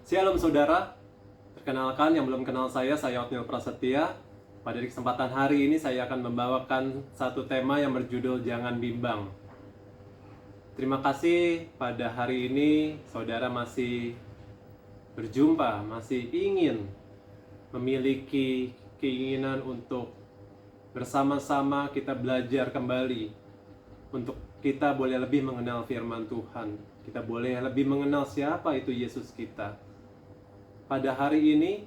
Shalom saudara, perkenalkan yang belum kenal saya Otniel Prasetya. Pada kesempatan hari ini saya akan membawakan satu tema yang berjudul Jangan Bimbang. Terima kasih pada hari ini saudara masih berjumpa, masih ingin memiliki keinginan untuk bersama-sama kita belajar kembali. Untuk kita boleh lebih mengenal firman Tuhan, kita boleh lebih mengenal siapa itu Yesus kita. Pada hari ini,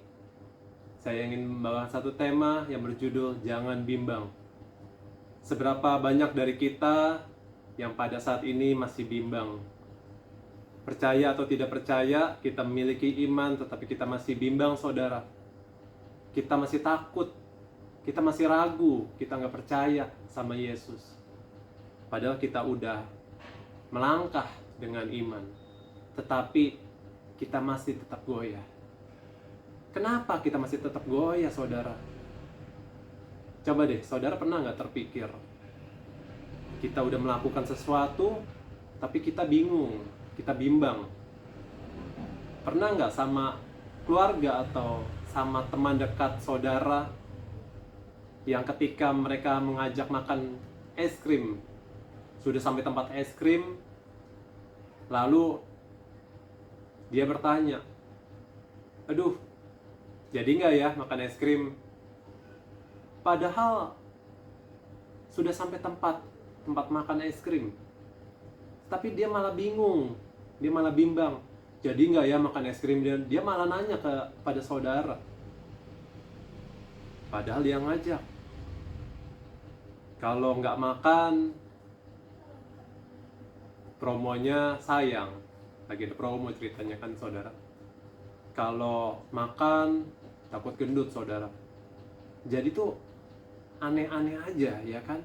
saya ingin membawa satu tema yang berjudul Jangan Bimbang. Seberapa banyak dari kita yang pada saat ini masih bimbang? Percaya atau tidak percaya, kita memiliki iman tetapi kita masih bimbang, saudara. Kita masih takut, kita masih ragu, kita nggak percaya sama Yesus. Padahal kita udah melangkah dengan iman, tetapi kita masih tetap goyah. Kenapa kita masih tetap goyah, saudara? Coba deh, saudara pernah nggak terpikir kita udah melakukan sesuatu, tapi kita bingung, kita bimbang. Pernah nggak sama keluarga atau sama teman dekat saudara yang ketika mereka mengajak makan es krim, sudah sampai tempat es krim, lalu dia bertanya, aduh, jadi nggak ya makan es krim? Padahal sudah sampai tempat makan es krim, tapi dia malah bingung, dia malah bimbang. Jadi nggak ya makan es krim? Dia malah nanya pada saudara, padahal dia ngajak. Kalau nggak makan, promonya sayang. Lagi ada promo ceritanya kan, saudara. Kalau makan, takut gendut, saudara. Jadi tuh aneh-aneh aja, ya kan?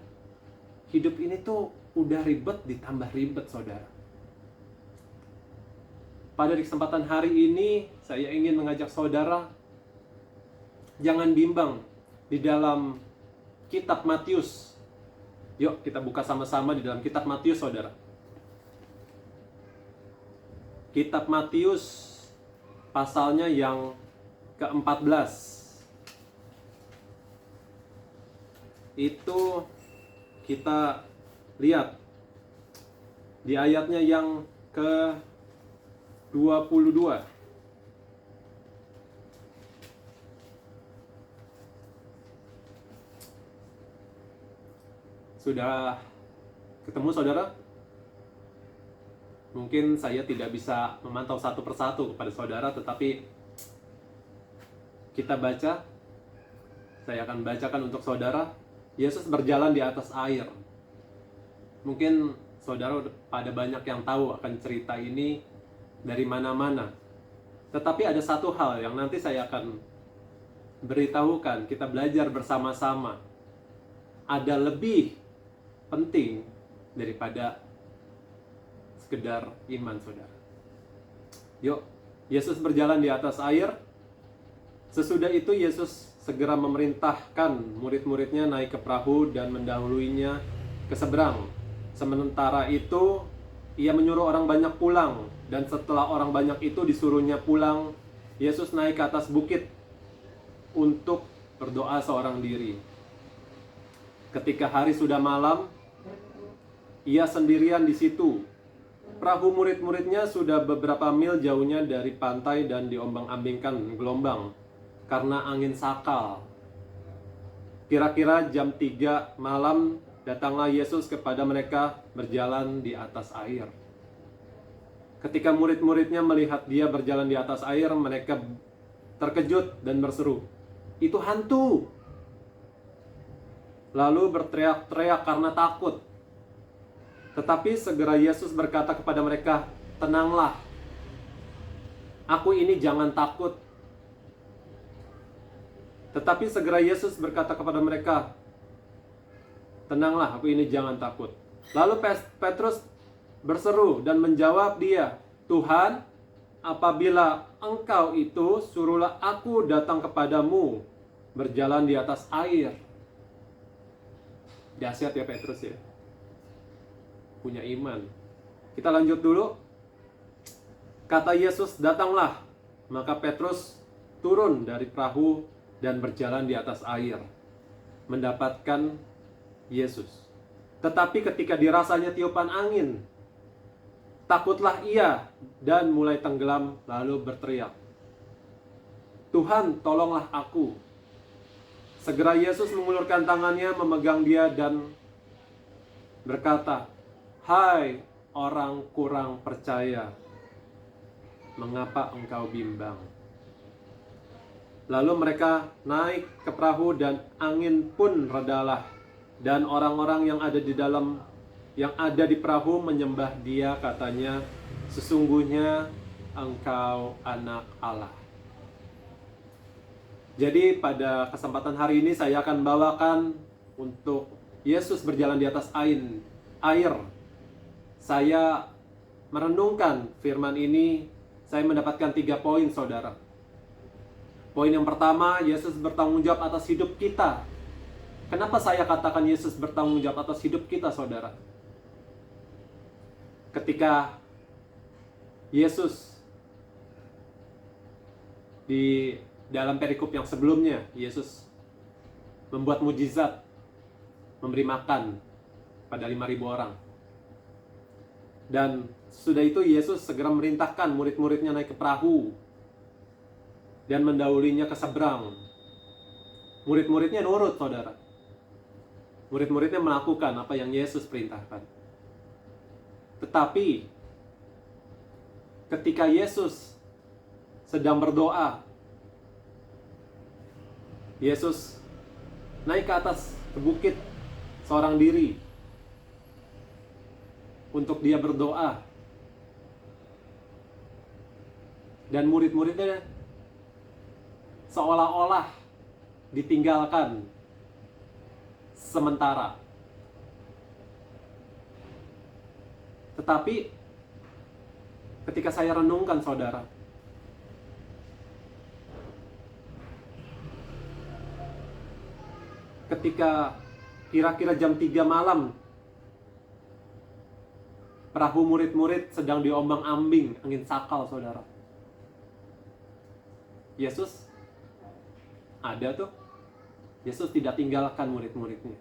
Hidup ini tuh udah ribet ditambah ribet, saudara. Pada kesempatan hari ini, saya ingin mengajak saudara jangan bimbang di dalam kitab Matius. Yuk kita buka sama-sama di dalam kitab Matius, saudara. Kitab Matius pasalnya yang ke-14. Itu kita lihat di ayatnya yang ke-22. Sudah ketemu, saudara? Mungkin saya tidak bisa memantau satu persatu kepada saudara, tetapi kita baca. Saya akan bacakan untuk saudara. Yesus berjalan di atas air. Mungkin saudara pada banyak yang tahu akan cerita ini dari mana-mana. Tetapi ada satu hal yang nanti saya akan beritahukan, kita belajar bersama-sama. Ada lebih penting daripada sekedar iman, saudara. Yuk, Yesus berjalan di atas air. Sesudah itu Yesus segera memerintahkan murid-muridnya naik ke perahu dan mendahuluinya ke seberang. Sementara itu, ia menyuruh orang banyak pulang. Dan setelah orang banyak itu disuruhnya pulang, Yesus naik ke atas bukit untuk berdoa seorang diri. Ketika hari sudah malam, ia sendirian di situ. Perahu murid-muridnya sudah beberapa mil jauhnya dari pantai dan diombang-ambingkan gelombang karena angin sakal. Kira-kira jam 3 malam datanglah Yesus kepada mereka berjalan di atas air. Ketika murid-muridnya melihat dia berjalan di atas air, mereka terkejut dan berseru, "Itu hantu!" Lalu berteriak-teriak karena takut. Tetapi segera Yesus berkata kepada mereka, "Tenanglah, aku ini, jangan takut." Tetapi segera Yesus berkata kepada mereka, "Tenanglah, aku ini, jangan takut." Lalu Petrus berseru dan menjawab dia, "Tuhan, apabila Engkau itu, suruhlah aku datang kepadamu berjalan di atas air." Dahsyat ya Petrus ya. Punya iman. Kita lanjut dulu. Kata Yesus, "Datanglah." Maka Petrus turun dari perahu dan berjalan di atas air, mendapatkan Yesus. Tetapi ketika dirasanya tiupan angin, takutlah ia dan mulai tenggelam, lalu berteriak, "Tuhan, tolonglah aku." Segera Yesus mengulurkan tangannya, memegang dia dan berkata, "Hai orang kurang percaya, mengapa engkau bimbang?" Lalu mereka naik ke perahu dan angin pun redalah, dan orang-orang yang ada di perahu menyembah dia, katanya, "Sesungguhnya engkau anak Allah." Jadi pada kesempatan hari ini saya akan bawakan untuk Yesus berjalan di atas air. Saya merenungkan firman ini, saya mendapatkan 3 poin, saudara. Poin yang pertama, Yesus bertanggung jawab atas hidup kita. Kenapa saya katakan Yesus bertanggung jawab atas hidup kita, saudara? Ketika Yesus di dalam perikop yang sebelumnya, Yesus membuat mujizat, memberi makan pada 5.000 orang. Dan sudah itu Yesus segera merintahkan murid-muridnya naik ke perahu dan mendahulunya ke seberang. Murid-muridnya nurut, saudara. Murid-muridnya melakukan apa yang Yesus perintahkan. Tetapi ketika Yesus sedang berdoa, Yesus naik ke atas ke bukit seorang diri untuk dia berdoa. Dan murid-muridnya seolah-olah ditinggalkan sementara. Tetapi ketika saya renungkan, saudara, ketika kira-kira jam 3 malam, perahu murid-murid sedang diombang-ambing angin sakal, saudara. Yesus ada tuh. Yesus tidak tinggalkan murid-muridnya.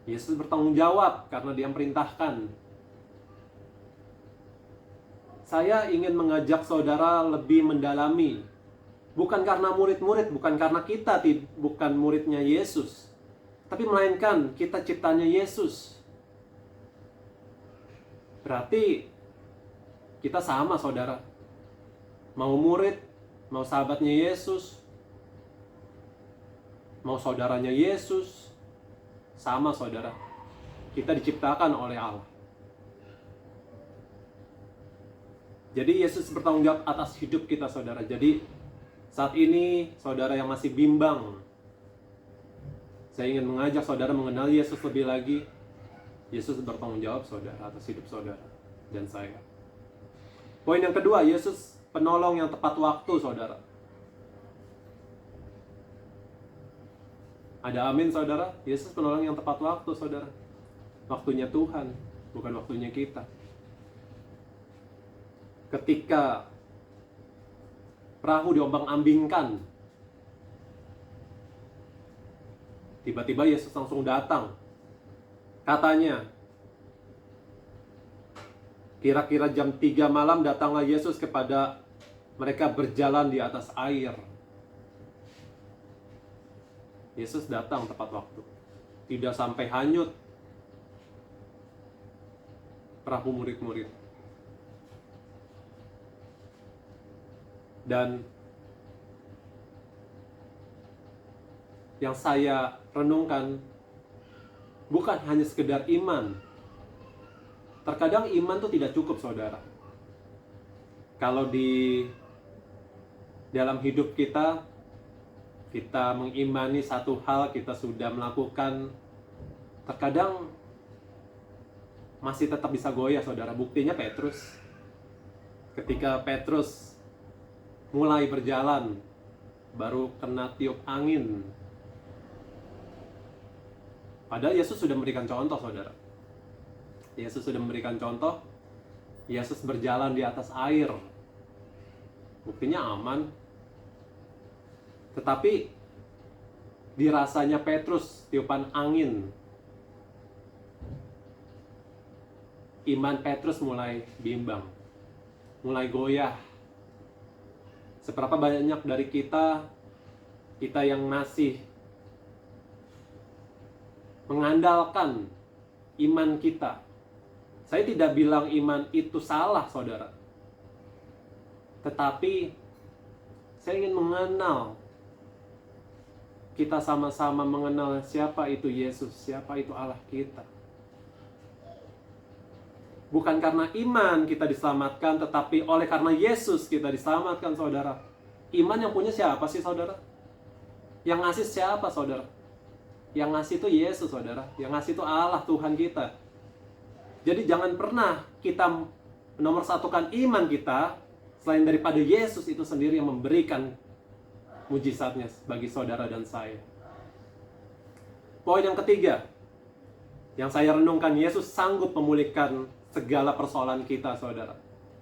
Yesus bertanggung jawab karena dia perintahkan. Saya ingin mengajak saudara lebih mendalami. Bukan karena murid-murid, bukan karena kita bukan muridnya Yesus, tapi melainkan kita ciptanya Yesus. Berarti kita sama, saudara. Mau murid, mau sahabatnya Yesus, mau saudaranya Yesus, sama, saudara. Kita diciptakan oleh Allah. Jadi Yesus bertanggung jawab atas hidup kita, saudara. Jadi saat ini, saudara yang masih bimbang, saya ingin mengajak saudara mengenal Yesus lebih lagi. Yesus bertanggung jawab, saudara, atas hidup saudara dan saya. Poin yang kedua, Yesus penolong yang tepat waktu, saudara. Ada amin, saudara? Yesus penolong yang tepat waktu, saudara. Waktunya Tuhan, bukan waktunya kita. Ketika perahu diombang-ambingkan, tiba-tiba Yesus langsung datang. Katanya, kira-kira jam 3 malam datanglah Yesus kepada mereka berjalan di atas air. Yesus datang tepat waktu. Tidak sampai hanyut perahu murid-murid. Dan yang saya renungkan, bukan hanya sekedar iman. Terkadang iman itu tidak cukup, saudara. Kalau di dalam hidup kita mengimani satu hal, kita sudah melakukan, terkadang masih tetap bisa goyah, saudara. Buktinya Petrus. Ketika Petrus mulai berjalan, baru kena tiup angin. Padahal Yesus sudah memberikan contoh, saudara. Yesus sudah memberikan contoh. Yesus berjalan di atas air. buktinya aman. Tetapi dirasanya Petrus tiupan angin, iman Petrus mulai bimbang, mulai goyah. Seberapa banyak dari kita yang masih mengandalkan iman kita. Saya tidak bilang iman itu salah, saudara. Tetapi saya ingin mengenal, kita sama-sama mengenal siapa itu Yesus, siapa itu Allah kita. Bukan karena iman kita diselamatkan, tetapi oleh karena Yesus kita diselamatkan, saudara. Iman yang punya siapa sih, saudara? Yang ngasih siapa, saudara? Yang ngasih itu Yesus, saudara. Yang ngasih itu Allah, Tuhan kita. Jadi jangan pernah kita menomorsatukan iman kita selain daripada Yesus itu sendiri yang memberikan mujizatnya bagi saudara dan saya. Poin yang ketiga, yang saya renungkan, Yesus sanggup memulihkan segala persoalan kita, saudara.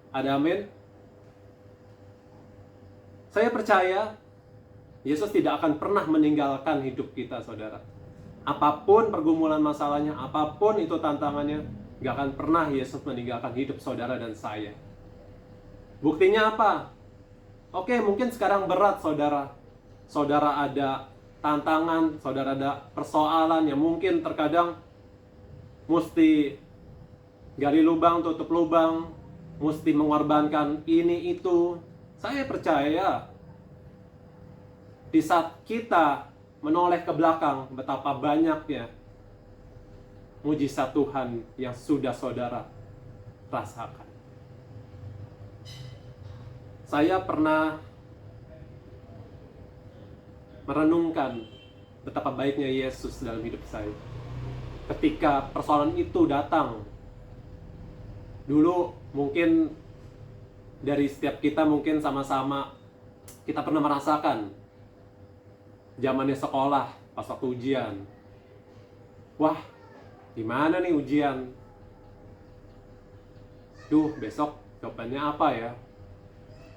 Ada amin? Saya percaya Yesus tidak akan pernah meninggalkan hidup kita, saudara. Apapun pergumulan masalahnya, apapun itu tantangannya, gak akan pernah Yesus meninggalkan hidup saudara dan saya. Buktinya apa? Oke, mungkin sekarang berat, saudara. Saudara ada tantangan, saudara ada persoalan yang mungkin terkadang mesti gali lubang, tutup lubang, mesti mengorbankan ini itu. Saya percaya di saat kita menoleh ke belakang, betapa banyaknya mujizat Tuhan yang sudah saudara rasakan. Saya pernah merenungkan betapa baiknya Yesus dalam hidup saya. Ketika persoalan itu datang, dulu mungkin dari setiap kita mungkin sama-sama kita pernah merasakan zamannya sekolah pas waktu ujian. Wah, gimana nih ujian? Duh, besok jawabannya apa ya?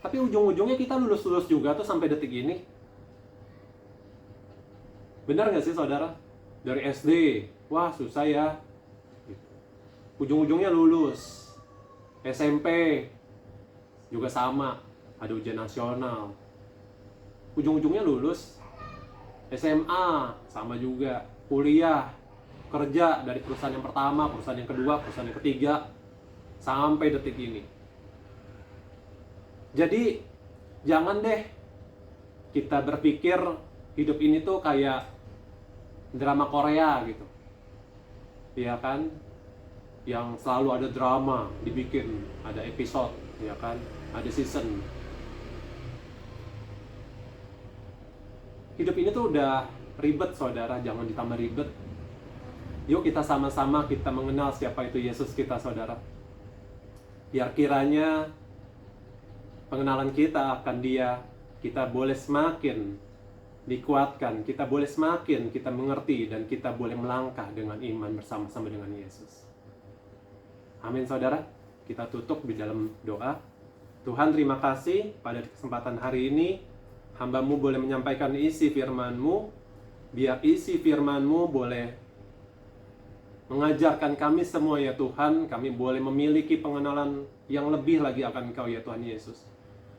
Tapi ujung-ujungnya kita lulus-lulus juga tuh sampai detik ini. Benar nggak sih, saudara? Dari SD, wah susah ya. Ujung-ujungnya lulus. SMP juga sama, ada ujian nasional. Ujung-ujungnya lulus. SMA sama juga. Kuliah, kerja dari perusahaan yang pertama, perusahaan yang kedua, perusahaan yang ketiga, sampai detik ini. Jadi jangan deh kita berpikir hidup ini tuh kayak drama Korea gitu, ya kan? Yang selalu ada drama dibikin, ada episode, ya kan? Ada season. Hidup ini tuh udah ribet, saudara. Jangan ditambah ribet. Yuk kita sama-sama kita mengenal siapa itu Yesus kita, saudara. Biar kiranya pengenalan kita akan Dia, kita boleh semakin dikuatkan, kita boleh semakin kita mengerti, dan kita boleh melangkah dengan iman bersama-sama dengan Yesus. Amin, saudara. Kita tutup di dalam doa. Tuhan, terima kasih pada kesempatan hari ini hamba-Mu boleh menyampaikan isi firman-Mu. Biar isi firman-Mu boleh mengajarkan kami semua, ya Tuhan. Kami boleh memiliki pengenalan yang lebih lagi akan Engkau, ya Tuhan Yesus.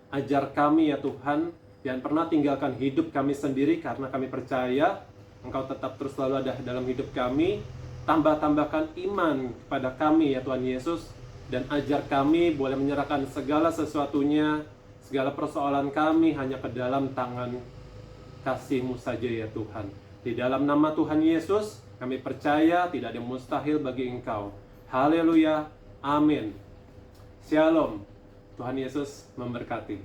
Ajar kami, ya Tuhan, jangan pernah tinggalkan hidup kami sendiri, karena kami percaya Engkau tetap terus selalu ada dalam hidup kami. Tambah-tambahkan iman kepada kami, ya Tuhan Yesus, dan ajar kami boleh menyerahkan segala sesuatunya, segala persoalan kami hanya ke dalam tangan kasih-Mu saja, ya Tuhan. Di dalam nama Tuhan Yesus, kami percaya tidak ada yang mustahil bagi Engkau. Haleluya, amin. Shalom. Tuhan Yesus memberkati.